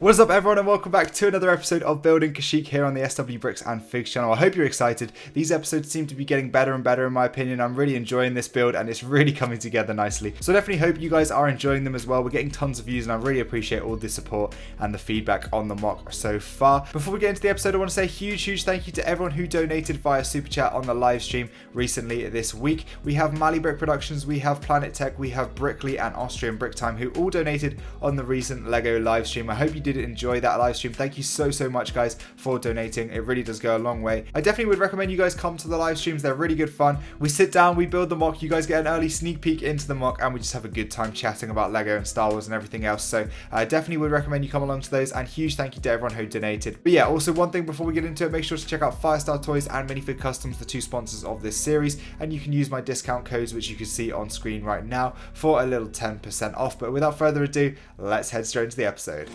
What is up everyone and welcome back to another episode of Building KASHYYYK here on the SW Bricks and Figs channel. I hope you're excited. These episodes seem to be getting better and better in my opinion. I'm really enjoying this build and it's really coming together nicely. So I definitely hope you guys are enjoying them as well. We're getting tons of views and I really appreciate all the support and the feedback on the mock so far. Before we get into the episode, I want to say a huge thank you to everyone who donated via Super Chat on the live stream recently this week. We have Mali Brick Productions, we have PlanetTek, we have Brickley and Austrian Bricktime who all donated on the recent Lego live stream. I hope you did enjoy that live stream. Thank you so much guys for donating. It really does go a long way. I definitely would recommend you guys come to the live streams. They're really good fun. We sit down, we build the mock, you guys get an early sneak peek into the mock and we just have a good time chatting about Lego and Star Wars and everything else. So I definitely would recommend you come along to those, and huge thank you to everyone who donated. But yeah, also one thing before we get into it, make sure to check out Firestar Toys and Minifig Customs, the two sponsors of this series, and you can use my discount codes which you can see on screen right now for a little 10% off. But without further ado, let's head straight into the episode.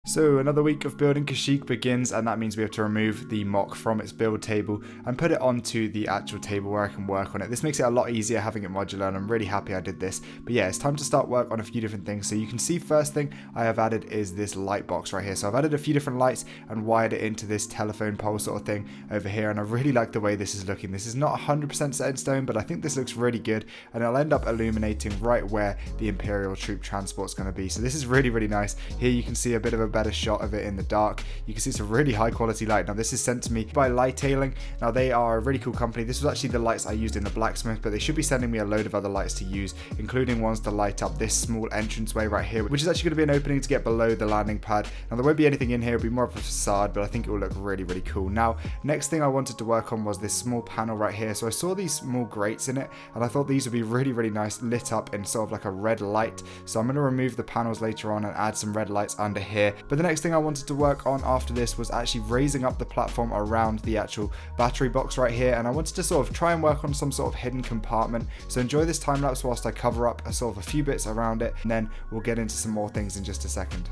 So another week of building KASHYYYK begins, and that means we have to remove the mock from its build table and put it onto the actual table where I can work on it. This makes it a lot easier having it modular, and I'm really happy I did this. But yeah, it's time to start work on a few different things. So you can see first thing I have added is this light box right here. So I've added a few different lights and wired it into this telephone pole sort of thing over here, and I really like the way this is looking. This is not 100% set in stone, but I think this looks really good, and it'll end up illuminating right where the Imperial troop transport's going to be. So this is really nice. Here you can see a bit of a better shot of it in the dark. You can see it's a really high quality light. Now this is sent to me by Decaling. Now they are a really cool company. This was actually the lights I used in the blacksmith, but they should be sending me a load of other lights to use, including ones to light up this small entranceway right here, which is actually going to be an opening to get below the landing pad. Now there won't be anything in here, it'll be more of a facade, but I think it will look really cool. Now next thing I wanted to work on was this small panel right here. So I saw these small grates in it and I thought these would be really nice lit up in sort of like a red light. So I'm going to remove the panels later on and add some red lights under here. But the next thing I wanted to work on after this was actually raising up the platform around the actual battery box right here, and I wanted to sort of try and work on some sort of hidden compartment. So enjoy this time lapse whilst I cover up a sort of a few bits around it, and then we'll get into some more things in just a second.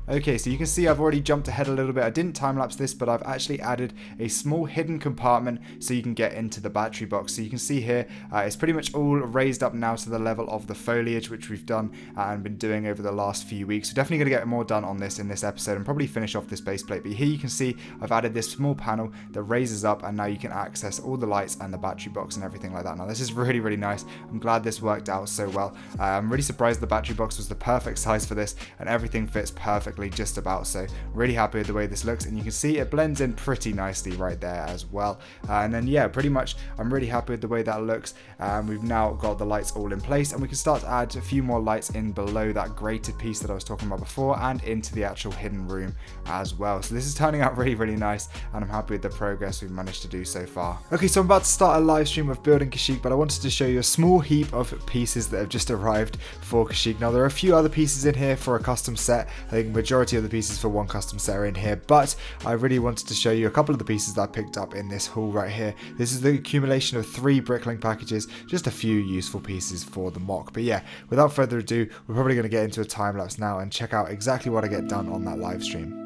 Okay, so you can see I've already jumped ahead a little bit. I didn't time-lapse this, but I've actually added a small hidden compartment so you can get into the battery box. So you can see here, it's pretty much all raised up now to the level of the foliage, which we've done and been doing over the last few weeks. We're definitely going to get more done on this in this episode and probably finish off this base plate. But here you can see I've added this small panel that raises up, and now you can access all the lights and the battery box and everything like that. Now this is really nice. I'm glad this worked out so well. I'm really surprised the battery box was the perfect size for this, and everything fits perfectly just about. So really happy with the way this looks, and you can see it blends in pretty nicely right there as well. And then yeah, pretty much I'm really happy with the way that looks. We've now got the lights all in place, and we can start to add a few more lights in below that grated piece that I was talking about before and into the actual hidden room as well. So this is turning out really nice, and I'm happy with the progress we've managed to do so far. Okay, so I'm about to start a live stream of building KASHYYYK, but I wanted to show you a small heap of pieces that have just arrived for KASHYYYK. Now there are a few other pieces in here for a custom set. I think the majority of the pieces for one custom set are in here, but I really wanted to show you a couple of the pieces that I picked up in this haul right here. This is the accumulation of 3 Bricklink packages, just a few useful pieces for the mock. But yeah, without further ado, we're probably going to get into a time lapse now and check out exactly what I get done on that live stream.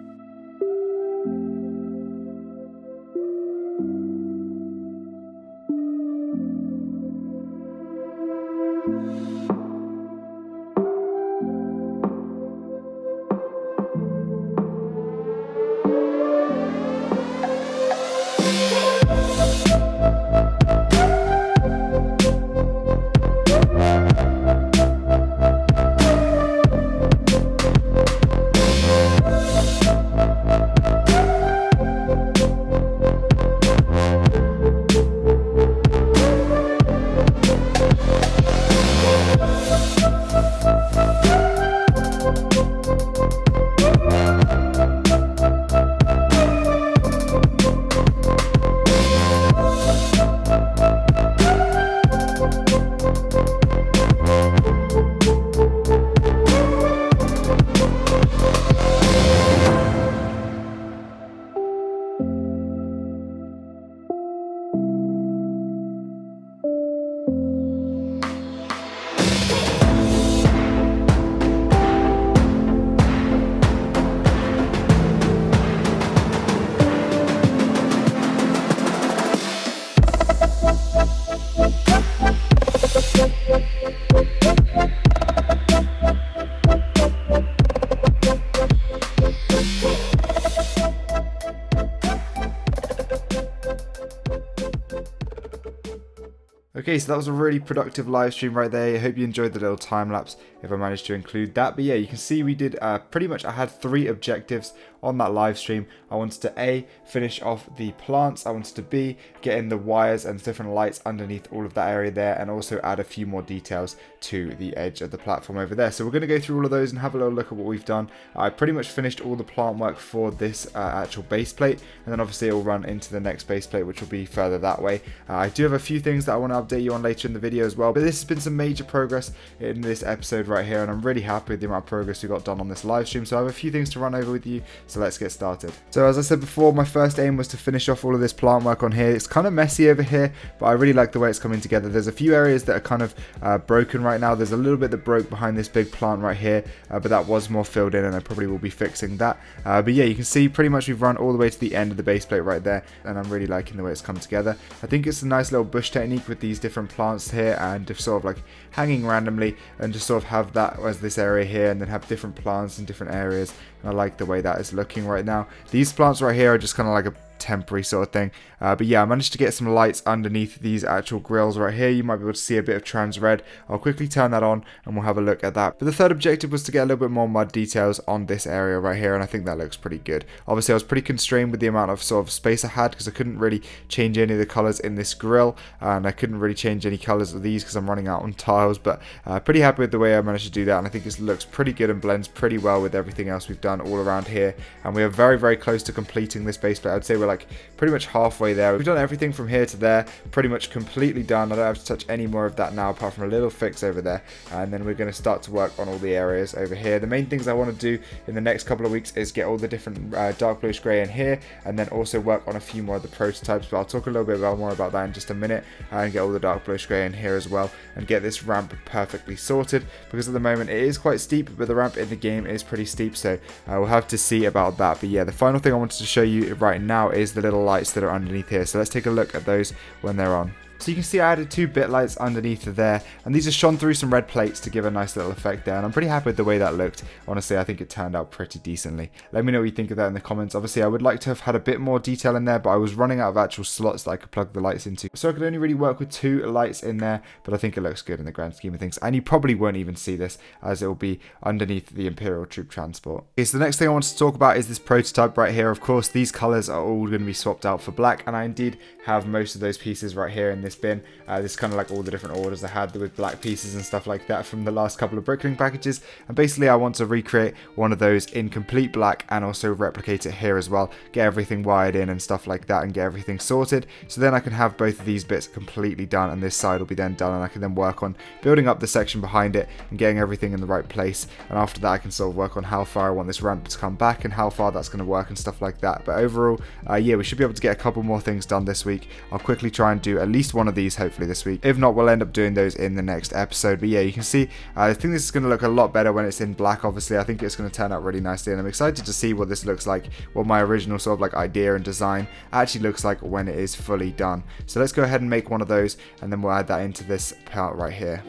Okay, so that was a really productive live stream right there. I hope you enjoyed the little time lapse if I managed to include that. But yeah, you can see we did pretty much, I had 3 objectives on that live stream. I wanted to A, finish off the plants. I wanted to B, get in the wires and different lights underneath all of that area there, and also add a few more details to the edge of the platform over there. So we're going to go through all of those and have a little look at what we've done. I pretty much finished all the plant work for this actual base plate, and then obviously it will run into the next base plate, which will be further that way. I do have a few things that I want to update you on later in the video as well, but this has been some major progress in this episode right here, and I'm really happy with the amount of progress we got done on this live stream. So I have a few things to run over with you, so let's get started. So as I said before, my first aim was to finish off all of this plant work on here. It's kind of messy over here, but I really like the way it's coming together. There's a few areas that are kind of broken right now. There's a little bit that broke behind this big plant right here, but that was more filled in, and I probably will be fixing that. But yeah, you can see pretty much we've run all the way to the end of the base plate right there, and I'm really liking the way it's come together. I think it's a nice little bush technique with these different plants here, and just sort of like hanging randomly, and just sort of have that as this area here, and then have different plants in different areas. And I like the way that is looking right now. These plants right here are just kind of like a temporary sort of thing, but yeah, I managed to get some lights underneath these actual grills right here. You might be able to see a bit of trans red. I'll quickly turn that on and we'll have a look at that. But the third objective was to get a little bit more mud details on this area right here, and I think that looks pretty good. Obviously I was pretty constrained with the amount of sort of space I had, because I couldn't really change any of the colors in this grill, and I couldn't really change any colors of these because I'm running out on tiles. But pretty happy with the way I managed to do that, and I think it looks pretty good and blends pretty well with everything else we've done all around here. And we are very, very close to completing this base plate. I'd say we're like pretty much halfway there. We've done everything from here to there, pretty much completely done. I don't have to touch any more of that now, apart from a little fix over there. And then we're going to start to work on all the areas over here. The main things I want to do in the next couple of weeks is get all the different dark bluish grey in here, and then also work on a few more of the prototypes, but I'll talk a little bit more about that in just a minute, and get all the dark bluish grey in here as well, and get this ramp perfectly sorted, because at the moment it is quite steep, but the ramp in the game is pretty steep, so we'll have to see about that. But yeah, the final thing I wanted to show you right now is the little lights that are underneath here. So let's take a look at those when they're on. So you can see I added 2 bit lights underneath there, and these are shone through some red plates to give a nice little effect there, and I'm pretty happy with the way that looked. Honestly, I think it turned out pretty decently. Let me know what you think of that in the comments. Obviously, I would like to have had a bit more detail in there, but I was running out of actual slots that I could plug the lights into, so I could only really work with 2 lights in there, but I think it looks good in the grand scheme of things, and you probably won't even see this, as it will be underneath the Imperial troop transport. Okay, so the next thing I wanted to talk about is this prototype right here. Of course, these colors are all going to be swapped out for black, and I indeed have most of those pieces right here in this bin. This is kind of like all the different orders I had with black pieces and stuff like that from the last couple of Bricklink packages, and basically I want to recreate one of those in complete black and also replicate it here as well, get everything wired in and stuff like that, and get everything sorted, so then I can have both of these bits completely done, and this side will be then done, and I can then work on building up the section behind it and getting everything in the right place. And after that I can sort of work on how far I want this ramp to come back and how far that's going to work and stuff like that. But overall, yeah, we should be able to get a couple more things done this week. I'll quickly try and do at least one of these hopefully this week. If not, we'll end up doing those in the next episode. But yeah, you can see I think this is going to look a lot better when it's in black. Obviously, I think it's going to turn out really nicely, and I'm excited to see what this looks like, what my original sort of like idea and design actually looks like when it is fully done. So let's go ahead and make one of those, and then we'll add that into this part right here.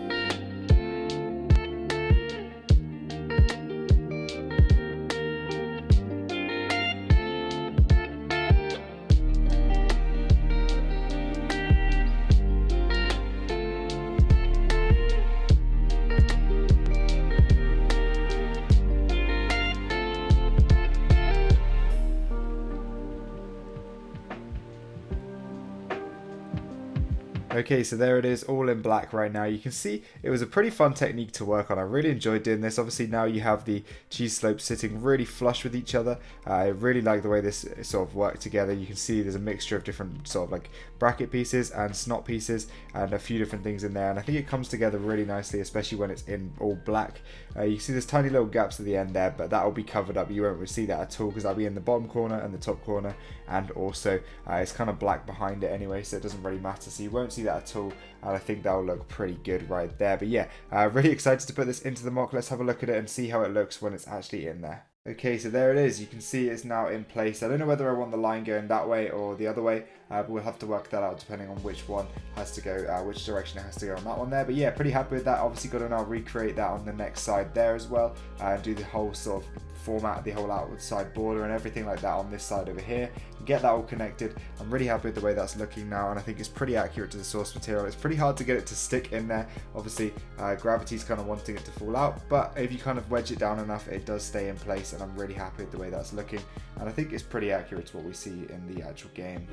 Okay, so there it is, all in black right now. You can see it was a pretty fun technique to work on. I really enjoyed doing this. Obviously now you have the cheese slopes sitting really flush with each other. I really like the way this sort of worked together. You can see there's a mixture of different sort of like bracket pieces and snot pieces and a few different things in there, and I think it comes together really nicely, especially when it's in all black. You can see there's tiny little gaps at the end there, but that will be covered up. You won't see that at all because that'll be in the bottom corner and the top corner, and also it's kind of black behind it anyway, so it doesn't really matter, so you won't see that at all, and I think that will look pretty good right there. But yeah, really excited to put this into the mock. Let's have a look at it and see how it looks when it's actually in there. Okay, so there it is. You can see it's now in place. I don't know whether I want the line going that way or the other way, but we'll have to work that out depending on which one has to go, which direction it has to go on that one there. But yeah, pretty happy with that. Obviously got to now recreate that on the next side there as well, and do the whole sort of format, the whole outside border and everything like that on this side over here, and get that all connected. I'm really happy with the way that's looking now, and I think it's pretty accurate to the source material. It's pretty hard to get it to stick in there. Obviously, gravity's kind of wanting it to fall out, but if you kind of wedge it down enough, it does stay in place, and I'm really happy with the way that's looking, and I think it's pretty accurate to what we see in the actual game.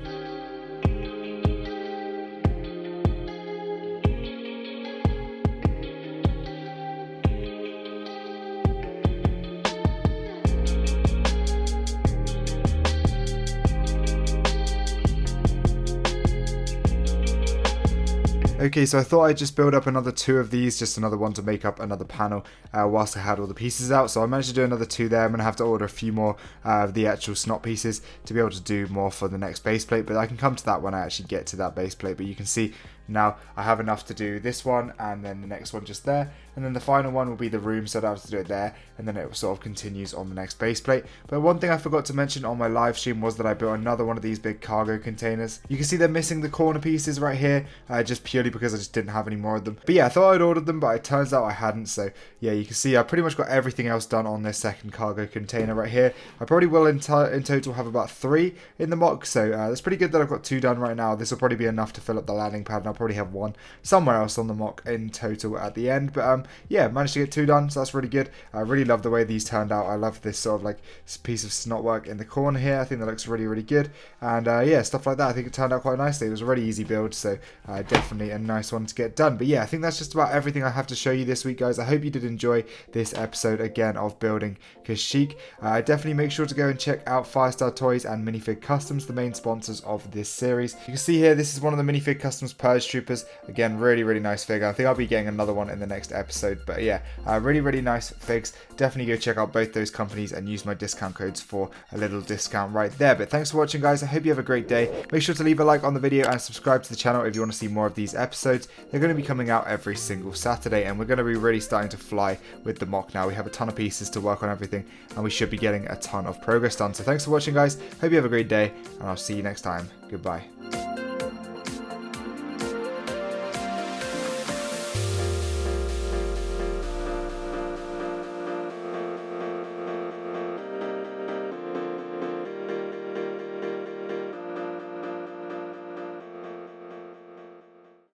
Okay, so I thought I'd just build up another 2 of these, just another one to make up another panel whilst I had all the pieces out. So I managed to do another 2 there. I'm going to have to order a few more of the actual snot pieces to be able to do more for the next base plate, but I can come to that when I actually get to that base plate. But you can see now I have enough to do this one and then the next one just there, and then the final one will be the room, so I don't have to do it there, and then it sort of continues on the next base plate. But one thing I forgot to mention on my live stream was that I built another one of these big cargo containers. You can see they're missing the corner pieces right here, just purely because I just didn't have any more of them. But yeah, I thought I'd ordered them, but it turns out I hadn't. So yeah, you can see I pretty much got everything else done on this second cargo container right here. I probably will in total have about 3 in the mock, so that's pretty good that I've got 2 done right now. This will probably be enough to fill up the landing pad, and I'll probably have 1 somewhere else on the mock in total at the end. But yeah, managed to get 2 done, so that's really good. I really love the way these turned out. I love this sort of like piece of snot work in the corner here. I think that looks really good, and yeah, stuff like that. I think it turned out quite nicely. It was a really easy build, so definitely a nice one to get done. But yeah, I think that's just about everything I have to show you this week, guys. I hope you did enjoy this episode again of building KASHYYYK. Definitely make sure to go and check out Firestar Toys and Minifig Customs, the main sponsors of this series. You can see here, this is one of the Minifig Customs Purge Troopers. Again, really nice figure. I think I'll be getting another one in the next episode. But yeah, really nice figs. Definitely go check out both those companies and use my discount codes for a little discount right there. But thanks for watching, guys. I hope you have a great day. Make sure to leave a like on the video and subscribe to the channel if you want to see more of these episodes. They're going to be coming out every single Saturday, and we're going to be really starting to fly with the mock now. We have a ton of pieces to work on everything, and we should be getting a ton of progress done. So thanks for watching, guys. Hope you have a great day, and I'll see you next time. Goodbye.